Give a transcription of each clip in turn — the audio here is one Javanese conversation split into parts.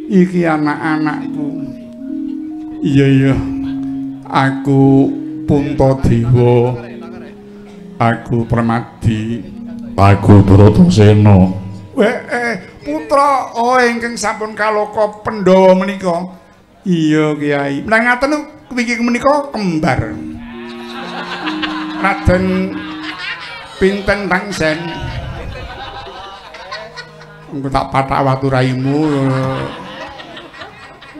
Iki anak-anakku. Iya. Aku Puntadewa. Aku Permadi. Aku Bratasena. Putra ingkang sampun kaloka Pandhawa menika. Iya, Kyai. Menawi ngaten iki menika kembar. Raden Pinten Tangsen. Engko tak pathak watu raimu.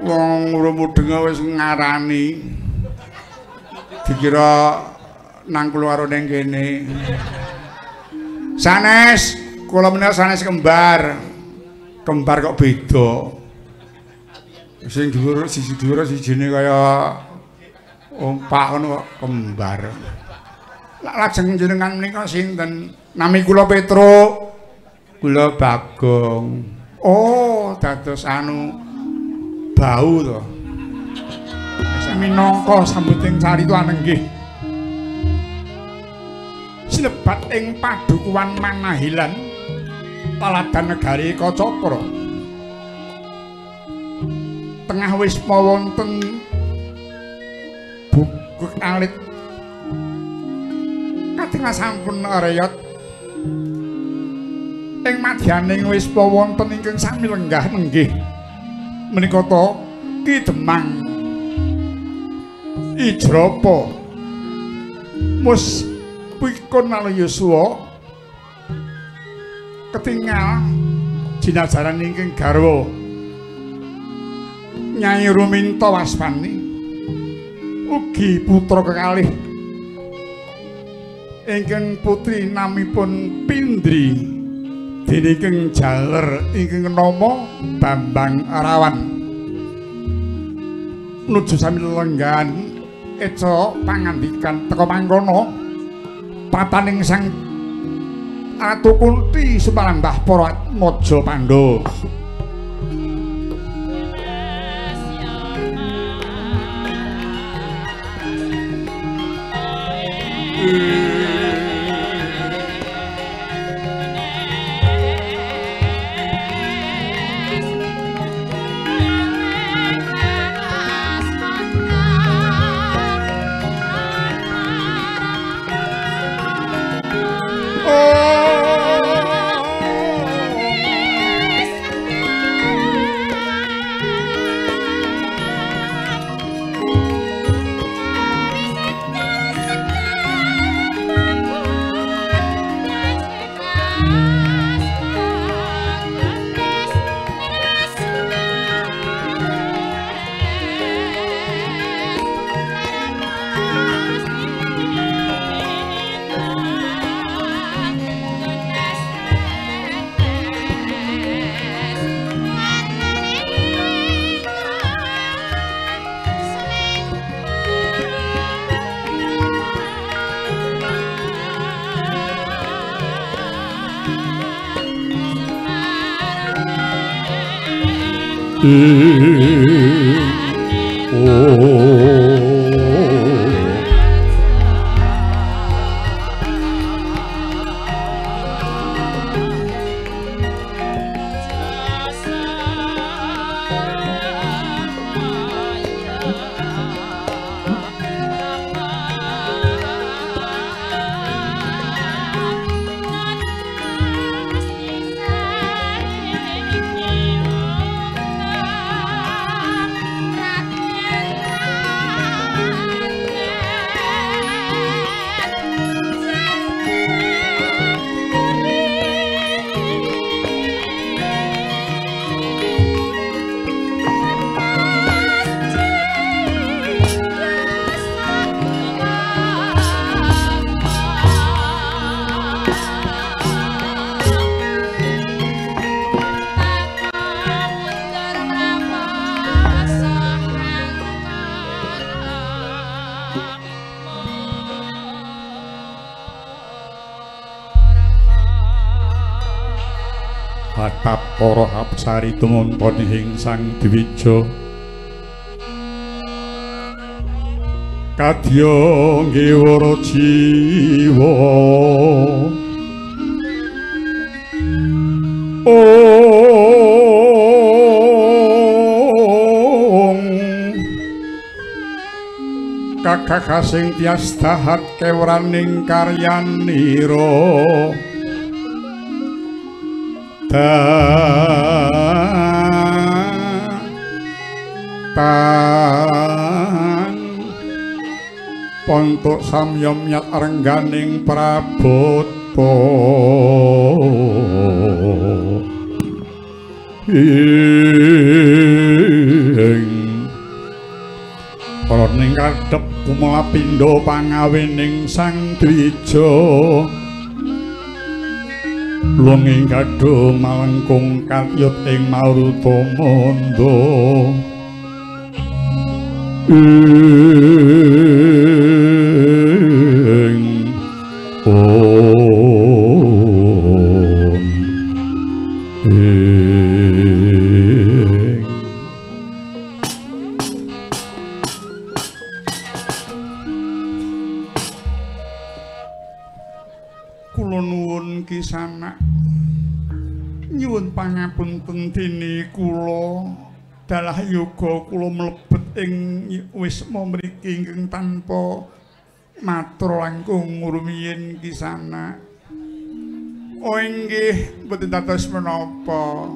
Wong rumudeng wis ngarani. Dikira nang kula karo ning kene. Sanes, kula menika sanes kembar. Kembar kok beda. Sing dhuwur siji dhuwur sijine kaya ompak ngono kok kembar. Lajeng jenengan menika sinten? Nami kula Petro. Kula Bagong. Oh, dados bau to. Minangka sambuting carita nenggih. Sinebat ing padukuhan Manahilan Taladan Negari Kacapra. Tengah wisma wonten bukuk alit katingal sampun reyot ing madyaning wisma wonten ingkang sami lenggah nenggih menika ta Ki Demang Ijrapa mus pikun Yuswa ketingal jinajaran ingkang garwa Nyai Ruminta Waspani ugi putra kekalih ingkang putri namipun Pindri dening jaler ingkang nama Bambang Rawan nuju sami lenggahan eca pangandikan teka mangkono pataning sang Ratu Kunti sumalambah para Atmaja Pandhawa. Hatap para apsari tumempon ing Sang Dwija kadya nggewara jiwa kakasing tias dahat kewraning karyanira pontok samyom nyat rengganing prabota ing kadhep kumapindha pangawening Sang Dwija lunging kadha malengkung katyut ing Marutamanda kula nuwun Kisana nyuwun pangapunten dene kula dalah yoga kula mlebet ing wisma mriki ingkang tanpa matur langkung rumiyin Kisana. Oh inggih boten dados menapa.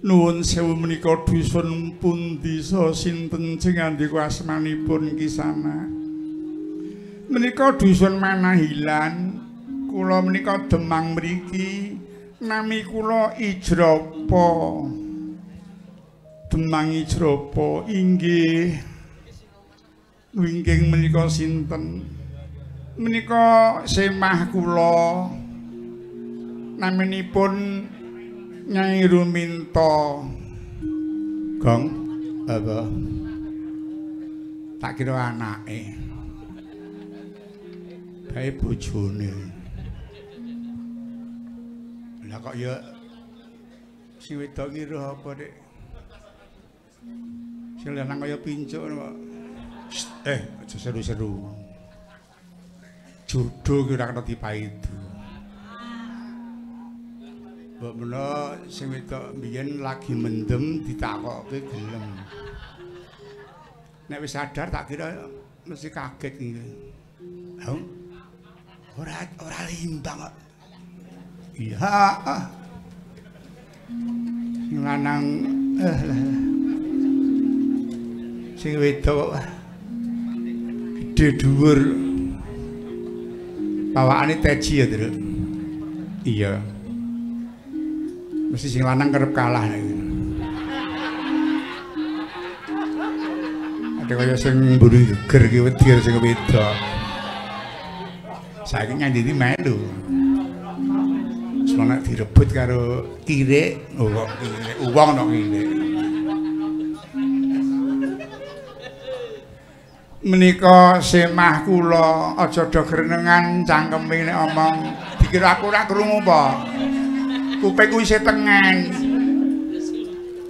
Nuwun sewu menika dusun pundi saha sinten sing ngandika asmanipun Kisana? Menika dusun Manahilan. Kula menika Demang mriki nami kula Ijrapa. Demang Ijrapa inggih wingking menika sinten? Menika semah kula naminipun Nyai Ruminto. Gong apa? Tak kira anake. Bae bojone. Lah kok ya si wedok iki roh apa, Dik? Sing lanang kaya pincuk kok. Aja seru-seru. Jodoh ki ora kena dipaidu. Mbok menawa sing wedok mbiyen lagi mendem ditakokke gelem. Nek wis sadar tak kira mesti kaget iki. Hah? Ora limbang kok. Iya. Sing lanang sing wedok gedhe dhuwur. Pawakane teji ya, Nduk. Iya. Mesti sing lanang kerep kalah iki. Ada kaya sing mburu geger ki wedi sing wedok. Saiki nyandini melu. Semono direbut karo kirik, kok kirik uwong nek kirik. Menika semah kula aja do grenengan cangkeme nek omong dikira aku ora krungu apa. Kupingku isih tengen.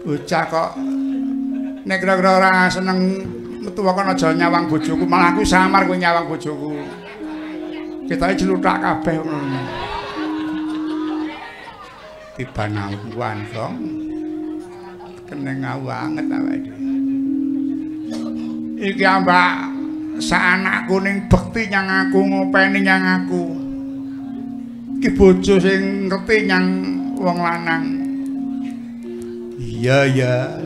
Bocah kok nek kira-kira ora seneng metu kok aja nyawang bojoku, malah aku samar kowe nyawang bojoku. Ketoke jeluthak kabeh ngono. Tiba nawuan kok keneng banget awake. Iki ambak sak anakku ning bekti nyang aku ngopeni nyang aku. Iki bojo sing ngerti nyang wong lanang. Iya ya.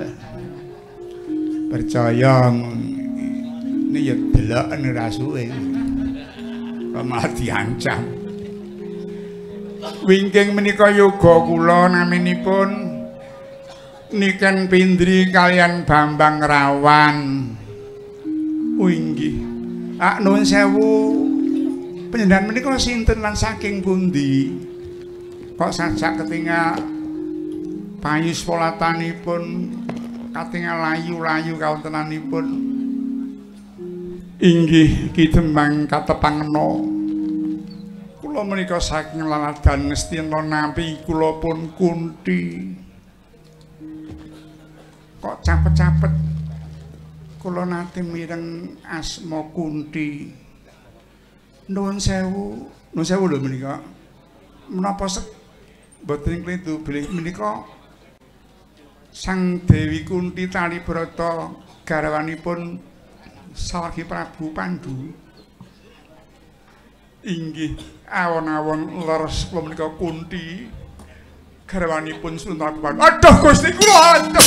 Percaya ini ya deloken ora suwe. Malah diancam. Wingking menika yoga kula naminipun Niken Pindri kalian Bambang Rawan. Inggih. Nuwun sewu. Panjenengan menika sinten lan saking pundi? Kok sajak ketingal payus polatanipun katingal layu-layu kawontenanipun. Inggih Ki Demang Katepangena. Kula menika saking laladan Ngastina Nabi kula pun Kunti. Kok capet-capet kula nate mireng asma Kunti. Nuwun sewu lho menika. Menapa boten klitu bilih menika Sang Dewi Kunti Talibrata garwanipun sawargi Prabu Pandhu. Inggih awon-awon leres kula menika Kunti garwanipun Sunta Pandhu. Aduh Gusti kula, aduh.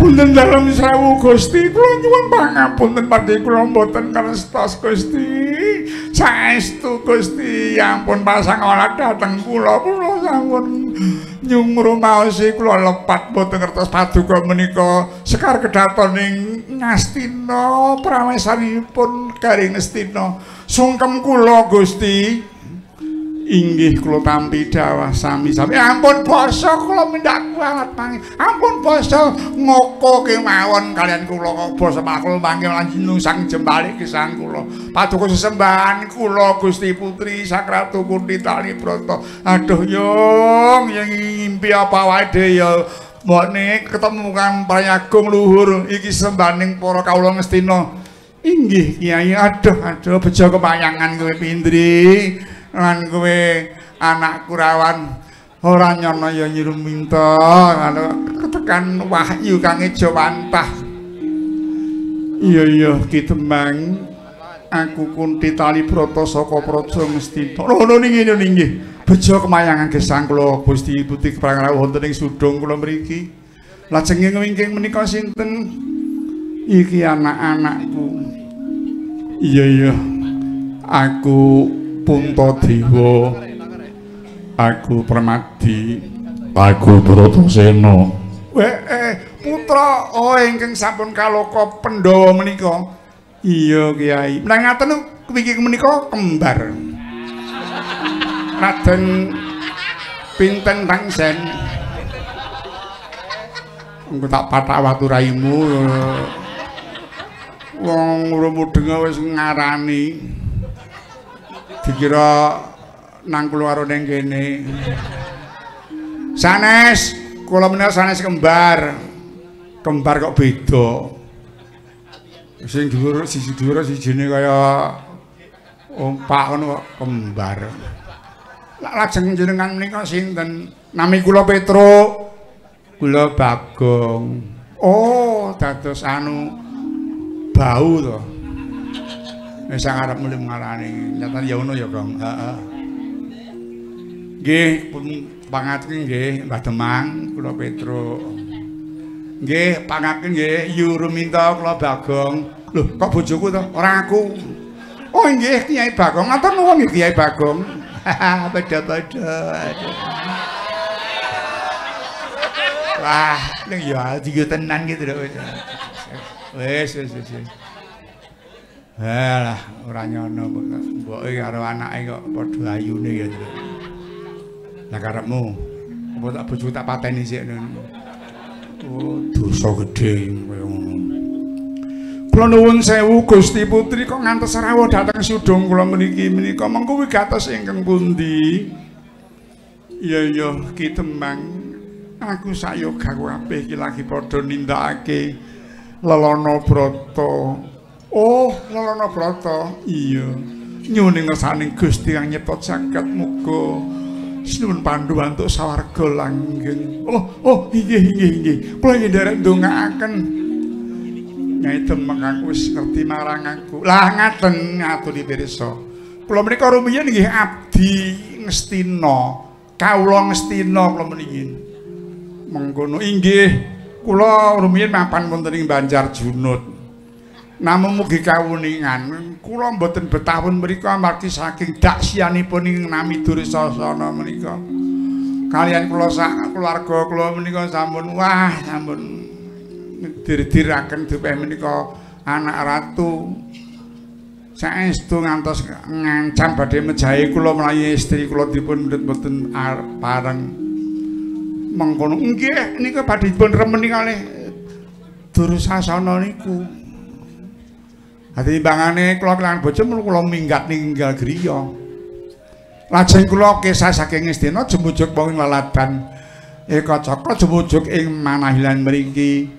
Punten dalem sewu Gusti, kula nyuwun pangapunten padhe kula mboten karestos Gusti. Saestu Gusti, ampun pasang olah dhateng kula sampun nyungrumaosi kula lepat mboten ngertos paduka menika sekar kedatoning Ngastina pramesanipun Garing Ngastina. Sungkem kula Gusti. Inggih kula tampi dawah sami-sami. Ampun basa kula mindak kualat mangke. Ampun basa ngoko kemawon kalian kula basa makul mangke lan nusang jembalik gesang kula. Paduka sesembahan kula Gusti Putri Sakratu Kunti Talibrata. Aduh yung ngimpi apa wae de ya mbokne ketemu kan Prayagung luhur iki sembaning para kawula Ngastina. Inggih Kyai, aduh bejo kemayangan kowe Pindri. Lan kowe anak Kurawan ora nyono ya nyiruminta kalau ketekan wahyu kang eja wantah. Iya Ki Demang, aku Kunti Talibrata saka Praja Ngastina. Ngono nggih. Bejo kemayangan gesang kula Gusti Putri Prangrawa wonten ing sudung kula mriki. Lajeng wingking menika sinten? Iki anak-anakku. Iya. Aku Puntadewa, aku Permadi, aku Bratasena. Putra ingkang sampun kaloka Pandhawa menika. Iya Kyai. Menawi ngaten wingking menika kembar. Raden Pinten Tangsen. Engko tak pathak watu raimu. Wong rumudeng wis ngarani. Dikira nang kula karo ning kene. Sanes, kula menika sanes kembar. Kembar kok beda. Sing dhuwur siji dhuwur sijine kaya ompak ngono kok kembar. Lajeng jenengan menika sinten? Nami kula Petro, kula Bagong. Oh, dados anu bau to. Wis arep mulih ngarani. Nyatane ya ngono ya, Kang. Heeh. Nggih, pun pangaten nggih, Mbah Demang, kula Petro. Nggih, pangaken nggih, Yuruminta kula Bagong. Lho, kok bojoku to? Ora aku. Oh nggih, Kyai Bagong. Ngaten nuwun nggih Kyai Bagong. Padha-padha. Wah, ning ya diyo tenan gitu lho. Wis. Halah, ora nyono mboke karo anake kok padha ayune ya. Lah karepmu, apa tak bojo tak pateni sik ngono. Oh, dosa gedhe kaya ngono. Kula nuwun sewu Gusti Putri kok ngantos rawuh dhateng sudung kula mriki menika mengko wigatos ingkang pundi? Iya, Ki Demang. Aku sayoga kabeh iki lagi padha nindakake lelana brata. Oh, lelana brata. Iya. Nyuwun ngersane Gusti kang nyipta jagat muga sinuwun panduwantuk sawarga langgeng. Oh, inggih. Kula nderek ndongaaken. Nyai Demang kang wis ngerti marang aku. Lah ngaten ngaturi pirsa. Kula menika rumiyin nggih abdi Ngastina. Kawula Ngastina kula meniki. Mengkono inggih kula rumiyin mapan wonten ing Banjarjunut. Namung mugi kawuningan kula mboten betahun mriku amargi saking daksyanipun ing nami Dursasana menika. Kaliyan kula sak keluarga kula menika sampun dir-diraken dipeh menika anak ratu. Saestu ngantos ngancam badhe mejahi kula mlayu istri kula dipun mboten pareng. Mengkono nggih nika badhe dipun remeni kalih Dursasana niku. Hati timbangane kula kelangan bojo kula minggat ninggal griya. Lajeng kula kesah saking Ngastina jemujug wong laladan Eka Cakra jemujug ing Manahilan mriki.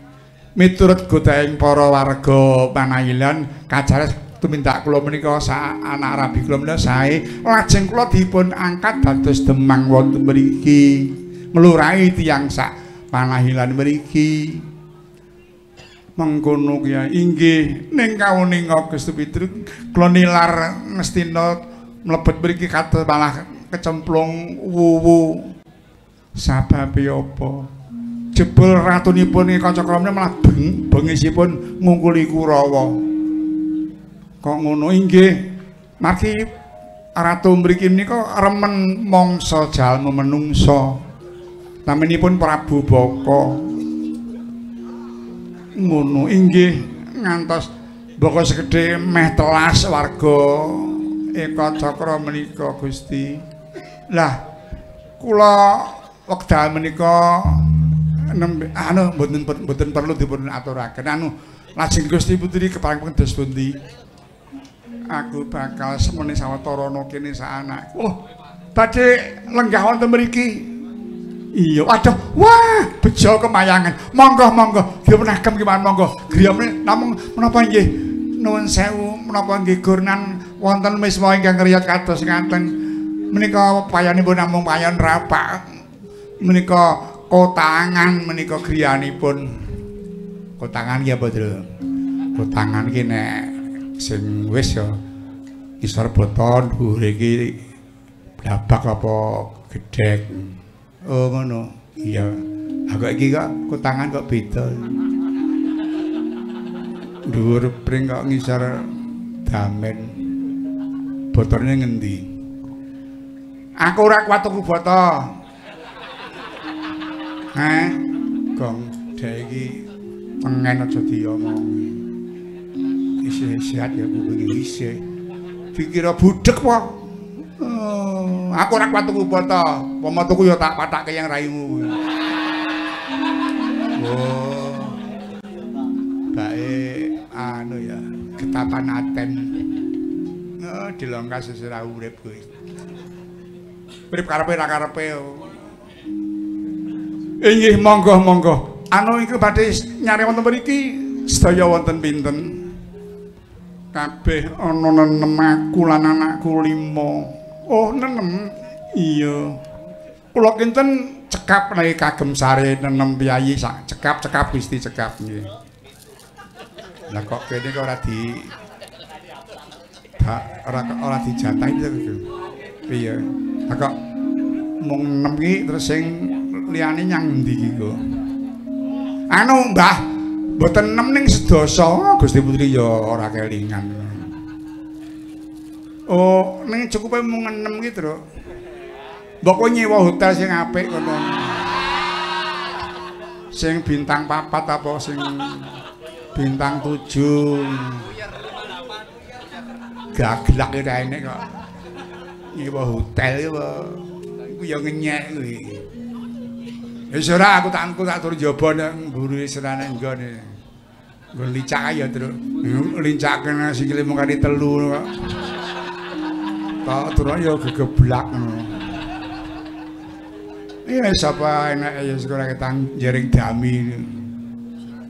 miturut godhaing para warga Panahilan kajares tumindak kula menika anak rabi kula menika sae lajeng kula dipun angkat dados demang wonten mriki nglurahi tiyang sak Panahilan mriki mengkono ya inggih ning kawuninga Gusti Pitruk kula nilar ngestina mlebet mriki kados malah kecemplung wuwu sababe apa jebul ratunipun kanca kramne malah bengisipun ngungkuli Kurawa. Kok ngono inggih margi ratu mriki menika remen mangsa jalma menungsa. Naminipun Prabu Baka. Ngono inggih ngantos Baka segede meh telas warga Eka Cakra menika Gusti. Lah kula wekdal menika mboten perlu dipun aturaken lajeng Gusti Putri kepareng pendes pundi aku bakal semene sawetara kene sak anakku badhe lenggah wonten mriki iya aduh wah bejo kemayangan monggo dipunagem kemawon monggo griya namung menapa nggih nuwun sewu menapa nggih gurnan wonten miswa ingkang riyat kados ngaten menika payanipun namung payan rapak menika kotangan menika griyanipun kotangan ya Badra kotangan ki nek sing wis ya isor boton dhuwure iki blabak apa gedhek oh ngono iya aku iki kok kotangan kok beda dhuwur pring kok ngisor damen botone ngendi aku ora kuat tuku boto gong dhek iki pengen aja diomongi isih sehat ya kuping isih dikira budhek apa aku ora kuat tuku boto pomo tuku ya tak patake yang raimu oh bae anu ya ketapan aten dilongkas sesira urip kuwi urip karepe ra karepe inggih monggo anu iku badhe nyari wonten mriki sedaya wonten pinten kabeh ana nenem aku lan anakku 5 oh nenem iya kula kinten cekap nek kagem sare nenem piyayi sak cekap Gusti cekap nggih lah kok kene kok ora dijatahi to iya kok mung 6 iki terus sing liyane nyang ndi iki kok anu Mbah mboten 6 ning sedasa Gusti Putri ya ora kelingan oh ning cukupe mung 6 iki Tru mbok kowe nyewa hotel sing apik kono sing bintang 4 apa sing bintang 7 gaglak ora enek kok nyewa hotel iku ya ngenyek kuwi wis ora aku tak tur njaba nang mburu serane nggone. Nggo licak ya, Tru. Lincakne sikile mung kali 3 kok. Tak tur ya gegeblak ngono. Iya sapa enak ya sekolah ketang jering dami.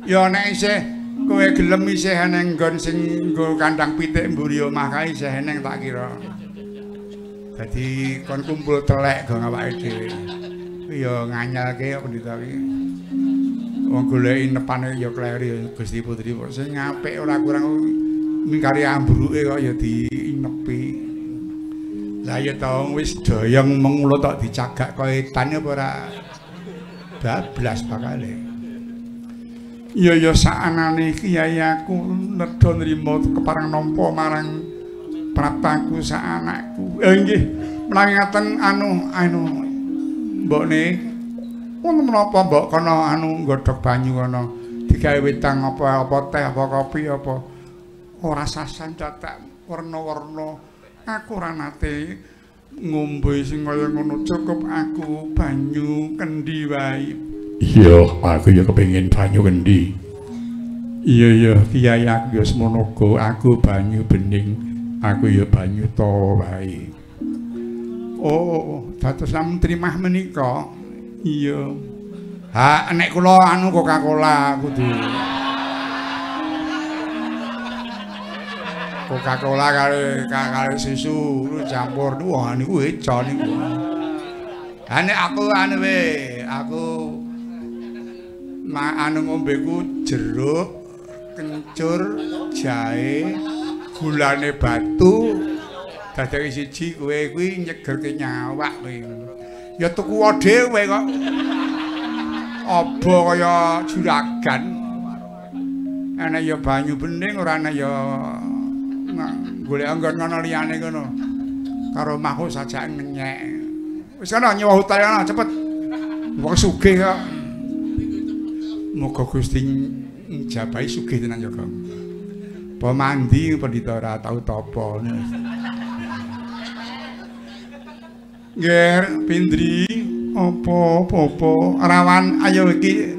Ya nek isih kowe gelem isih nang nggon sing nggo kandang pitik mburi omah kae isih eneng tak kira. Dadi kon kumpul telek go awake dhewe. Ya nganyalke kok pendhita iki. Wong goleki nepane ya kleri Gusti Putri kok sing apik ora kurang mingkari ambruke kok ya diinepi. Lah ya ta wis doyong mengulo tok dicagak kowe edan apa ora bablas bakale. Ya saanane kiai aku nedha nrimo kepareng nampa marang prapaku sak anakku. Nggih, menawi ngaten anu mbokne wonten menapa mbok kana nggodhog banyu kana digawe wedang apa teh apa kopi apa ora sasan dadak warna-warna aku ora nate ngombe sing kaya ngono cukup aku banyu kendi wae iya aku ya kepengin banyu kendi iya kiai aku ya semono aku banyu bening aku ya banyu to wae oh dados sampun trimah menika iya ha nek kula Coca-Cola kudu Coca-Cola karo susu campur. Wah niku eco niku. Nek aku aku ngombeku jeruk, kencur, jahe, gulane batu. Dadake siji kowe kuwi nyegerke nyawak kowe. Ya tuku dhewe kok. Aba kaya juragan. Ana ya banyu bening ora ana ya golek anggon ngono liyane ngono. Karo omahku sajake ngenyek. Wis ana nyewa hotel ana cepet. Wong sugih kok. Muga Gusti njabahi sugih tenan ya, Kang. Apa mandi pendhita ora tau tapa. Nggih, Pindri, apa rawan ayo iki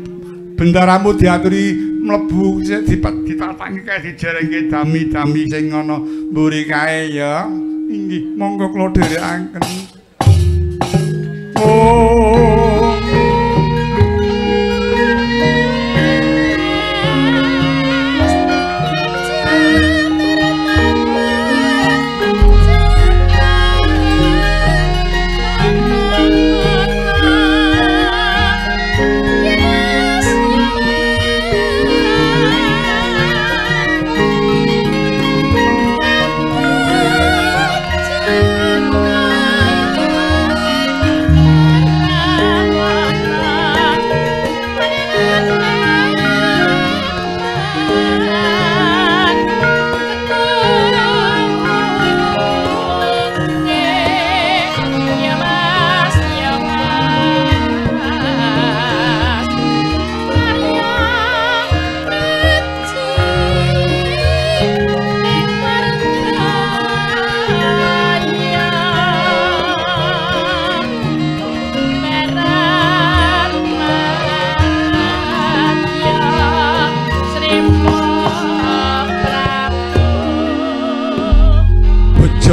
bendaramu diaturi mlebu ditatangi kae dijerengke dami-dami sing ana mburi kae ya. Inggih, monggo kula dherekaken.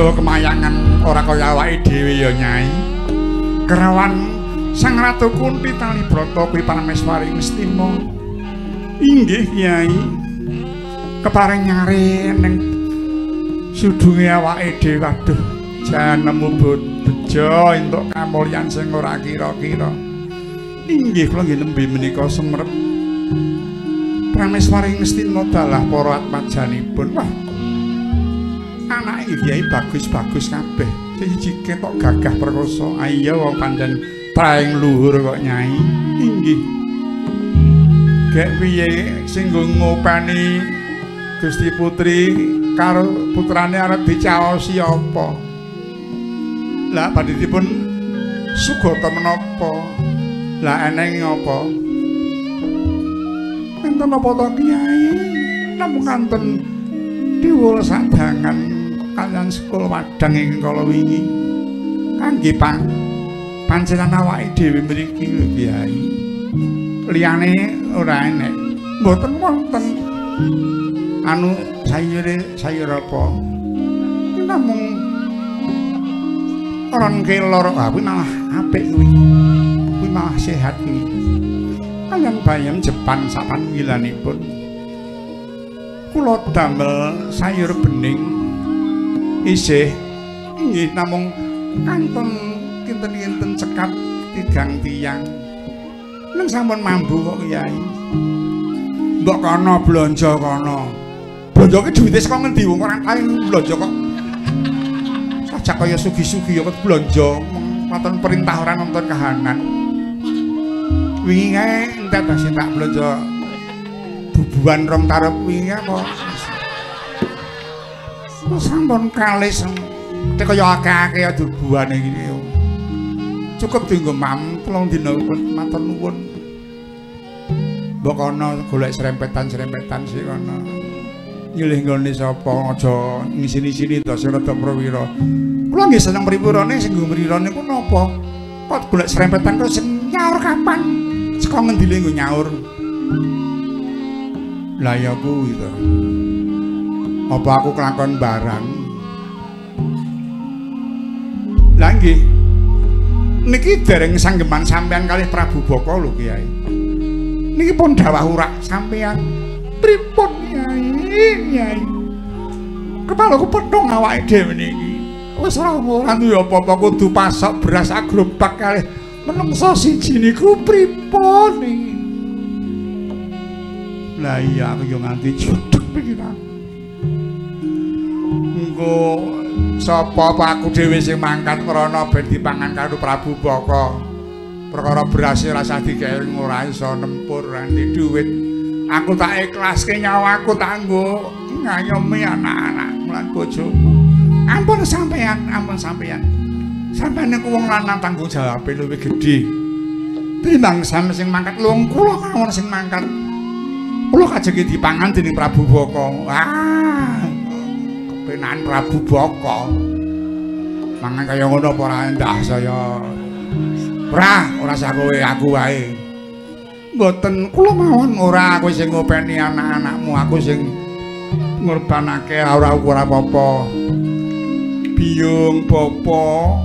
Oh kemayangan ora kaya awake dhewe ya Nyai. Kerawan Sang Ratu Kunti Talibrata kuwi Parameswari Ngastina. Inggih Kyai. Kepareng nyari ning sudunge awake dhewe waduh jan nemu bejo entuk kamulyan sing ora kira-kira. Inggih kula nggih nembe menika semrep Parameswari Ngastina dalah para atmajanipun. Wah anake Kyai bagus-bagus kabeh. Siji ketok gagah perkasa. Iya wong pancen traing luhur kok Nyai. Inggih. Gek piye sing ngopeni Gusti Putri karo putrane arep dicaosi apa? Lah badhe dipun sugata menapa? Lah eneng apa? Enten apa to Kyai? Namung kanten diwul sadangan kalian sekul wadang ing kala wingi kangge pancenan awake dhewe mriki lho Kyai. Liyane ora enek. Mboten wonten anu sayur apa. Namung orang kelor kuwi malah apik kuwi. Kuwi malah sehat kuwi. Kalian bayam Jepang sapangilanipun. Kula damel sayur bening isih nggih namung kanton kinten-kinten cekap tigang tiyang. Nang sampun mambu kok Kyai. Mbok kono blanja kono. Blanja ki duwite saka ngendi wong ora kae blanja kok. Sajak kaya sugi-sugi ya kok blanja wonten perintah ora nonton kahanan. Wingi kae entek sing tak blanja bubuhan rong tarep wingi apa. Sampun kalis kaya akeh-akeh bubuhane iki. Cukup dienggo mam 3 dina matur nuwun. Mbok ana golek serempetan-serempetan sik kana. Nyilih nggone sapa aja ngisi-isini to sing rada prawira. Kula nggih seneng pripurane sing nggo mrira niku napa? Kok golek serempetan kok sing nyaur kapan? Saka ngendi le nggo nyaur? Lah ya kuwi to. Apa aku kelakon barang? Lah nggih. Niki dereng sanggeman sampean kalih Prabu Baka lho Kyai. Niki pun dawuh urak sampean. Pripun Kyai? Kyai. kepalaku petung awake dhewe niki. Wis ora duwe apa-apa kudu pasok beras agrobak kalih menungso siji niku pripun niki. Lah iya aku yo nganti judeg pikiran. Engko sapa aku dhewe sing mangkat krana ben dipangan karo Prabu Baka. Perkara beras ora usah dikek ora iso nempur nanti dhuwit. Aku tak ikhlaske nyawaku tak nggo ngayomi anak-anak lan bojoku. Ampun sampeyan, ampun sampeyan. Sampeyan niku wong lanang tanggung jawabe luwih gedhe. Timbang sampe sing mangkat luwung kula mawon sing mangkat. Kula kajenge dipangan dening Prabu Baka. Wah. Kepenan Prabu Baka. Mangan kaya ngono apa ora endah saya. Ora sak kowe aku wae. Mboten kula mawon ora kowe sing ngopeni anak-anakmu, aku sing ngorbanake ora apa-apa. Biyung bapa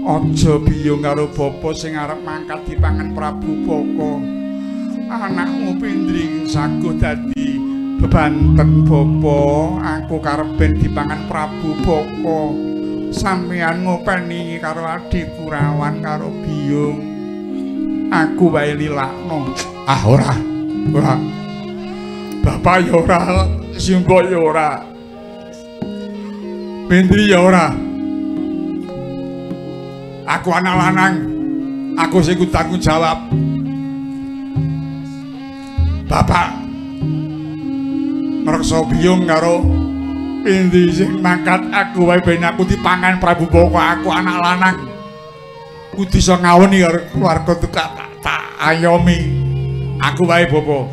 aja biyung karo bapa sing arep mangkat dipangan Prabu Baka. Anakmu Pindring saguh dadi bebanten bapa, aku karep ben dipangan Prabu Baka. Sampeyan ngopeni karo adikku Rawan karo biyung. Aku wae lilakno. Ah ora. Bapak ya ora, Simbo ya ora. Pindri ya ora. Aku anak lanang. Aku sing tanggung jawab. Bapak ngrekso biyung karo Pindri sing mangkat aku wae ben aku dipangan Prabu Baka. Aku anak lanang. Kudu iso ngawoni karo keluarga tak ayomi. Aku wae Bopo.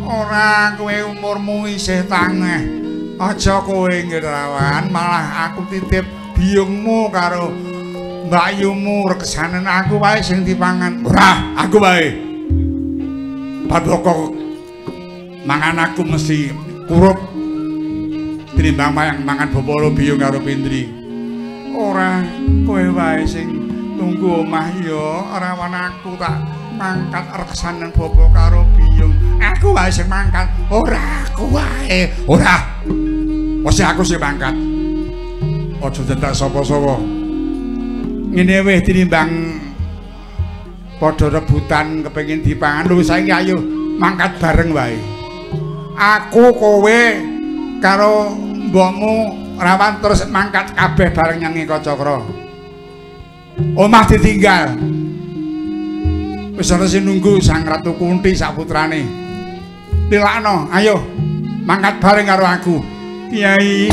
Ora kowe umurmu isih tangeh. Aja kowe Rawan, malah aku titip biyungmu karo mbakyumu reksanen aku wae sing dipangan. Ora, aku wae. Padoko mangan aku mesti kurup. Tinimbang mangan Bapak biyung karo Pindri. Ora, kowe wae sing tunggu omah ya, Rawan aku tak mangkat reksanen Bapak karo biyung. Aku wae sing mangkat. Ora, aku wae. Ora. Mesti aku sing mangkat. Aja nyentak sapa-sapa. Ngene wis tinimbang padha rebutan kepengin dipangan. Lho saiki ayo mangkat bareng wae. Aku kowe karo mbokmu Rawan terus mangkat kabeh bareng nyang Kacakra. Omah ditinggal. Wis ana sing nunggu Sang Ratu Kunti sak putrane. Tilakno, ayo mangkat bareng karo aku. Kiai